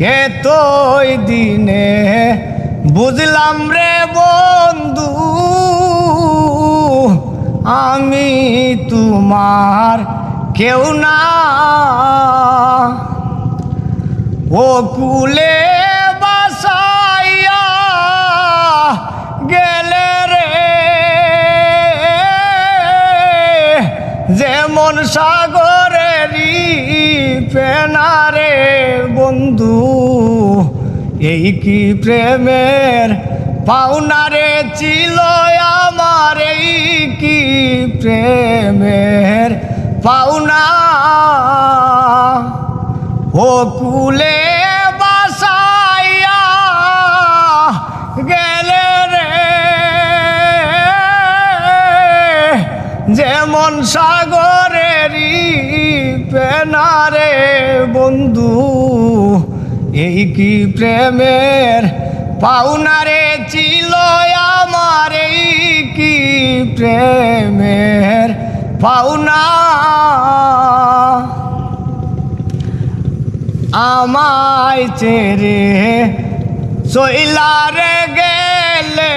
কে তোই দিনে বুঝলাম রে বন্ধু, আমি তোমার কেউ না। ও কুলে বাসাইয়া গেলে রে, যেমন সাগরেরই পেনারে বন্ধু, এই কি প্রেমের পাওনারে ছিল আমার, এই কি প্রেমের পাওনা। ও কুলে বাসাইয়া গেলে রে, যেমন সাগরেরই পেনারে বন্ধু, এই কি প্রেমের পাওনারে ছিল আমার, এই কি প্রেমের পাওনা। আমায় ছেড়ে চইলা রে গেলে,